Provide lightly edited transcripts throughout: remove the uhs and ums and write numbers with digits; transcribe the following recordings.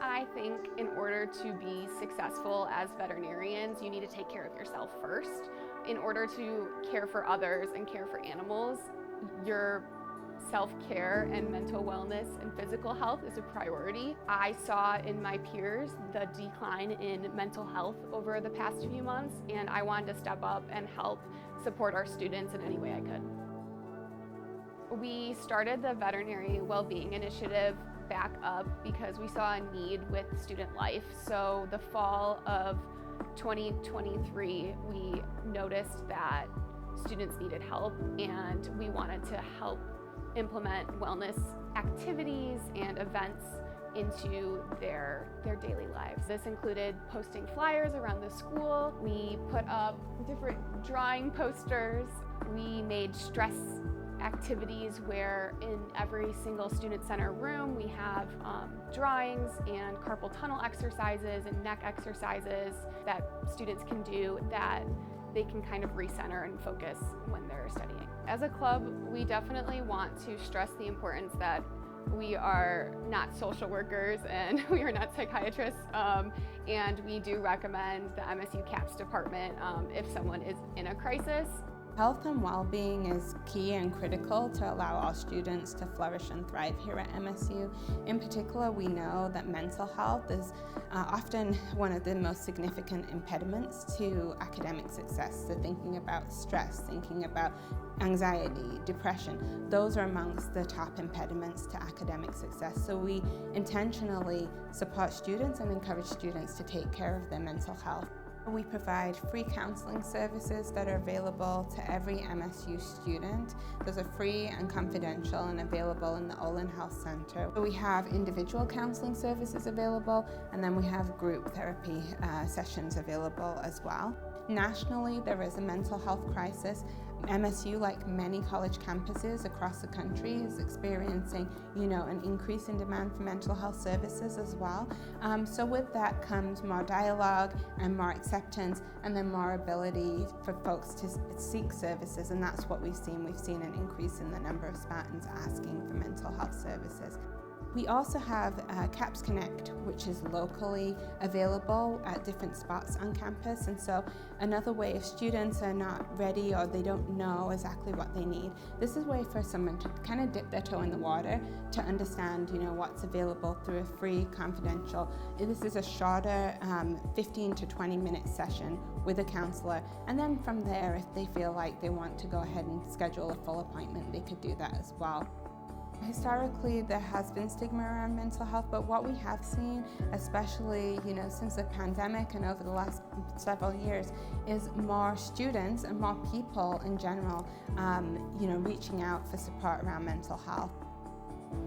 I think in order to be successful as veterinarians, you need to take care of yourself first. In order to care for others and care for animals, your self-care and mental wellness and physical health is a priority. I saw in my peers the decline in mental health over the past few months, and I wanted to step up and help support our students in any way I could. We started the Veterinary Wellbeing Initiative back up because we saw a need with student life. So the fall of 2023, we noticed that students needed help, and we wanted to help implement wellness activities and events into their daily lives. This included posting flyers around the school. We put up different drawing posters. We made stress activities where in every single student center room we have drawings and carpal tunnel exercises and neck exercises that students can do that they can kind of recenter and focus when they're studying. As a club, we definitely want to stress the importance that we are not social workers and we are not psychiatrists, and we do recommend the MSU CAPS department if someone is in a crisis. Health and well-being is key and critical to allow all students to flourish and thrive here at MSU. In particular, we know that mental health is often one of the most significant impediments to academic success. So thinking about stress, thinking about anxiety, depression, those are amongst the top impediments to academic success. So we intentionally support students and encourage students to take care of their mental health. We provide free counseling services that are available to every MSU student. Those are free and confidential and available in the Olin Health Center. We have individual counseling services available, and then we have group therapy sessions available as well. Nationally, there is a mental health crisis. MSU, like many college campuses across the country, is experiencing, an increase in demand for mental health services as well. So with that comes more dialogue and more acceptance, and then more ability for folks to seek services, and that's what we've seen. We've seen an increase in the number of Spartans asking for mental health services. We also have CAPS Connect, which is locally available at different spots on campus. And so another way, if students are not ready or they don't know exactly what they need, this is a way for someone to kind of dip their toe in the water to understand, what's available through a free, confidential. This is a shorter 15 to 20 minute session with a counselor. And then from there, if they feel like they want to go ahead and schedule a full appointment, they could do that as well. Historically, there has been stigma around mental health, but what we have seen, especially since the pandemic and over the last several years, is more students and more people in general, reaching out for support around mental health.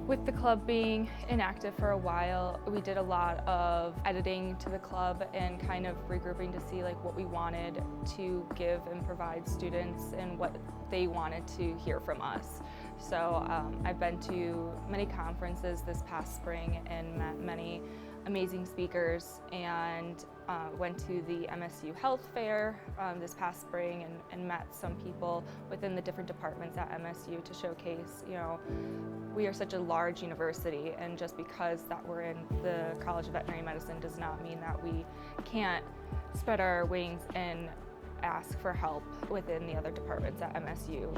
With the club being inactive for a while, we did a lot of editing to the club and kind of regrouping to see what we wanted to give and provide students and what they wanted to hear from us. So I've been to many conferences this past spring and met many amazing speakers, and went to the MSU Health Fair this past spring and met some people within the different departments at MSU to showcase, we are such a large university, and just because that we're in the College of Veterinary Medicine does not mean that we can't spread our wings and ask for help within the other departments at MSU.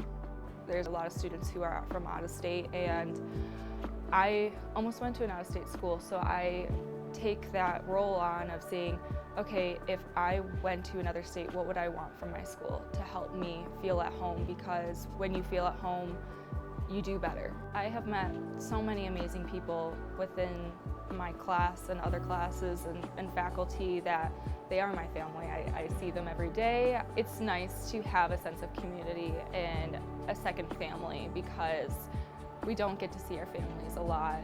There's a lot of students who are from out of state, and I almost went to an out-of-state school, so I take that role on of saying, okay, if I went to another state, what would I want from my school to help me feel at home? Because when you feel at home, you do better. I have met so many amazing people within my class and other classes and faculty that they are my family. I see them every day. It's nice to have a sense of community and a second family, because we don't get to see our families a lot,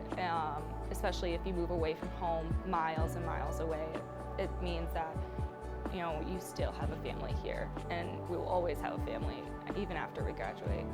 especially if you move away from home miles and miles away. It means that you still have a family here, and we will always have a family even after we graduate.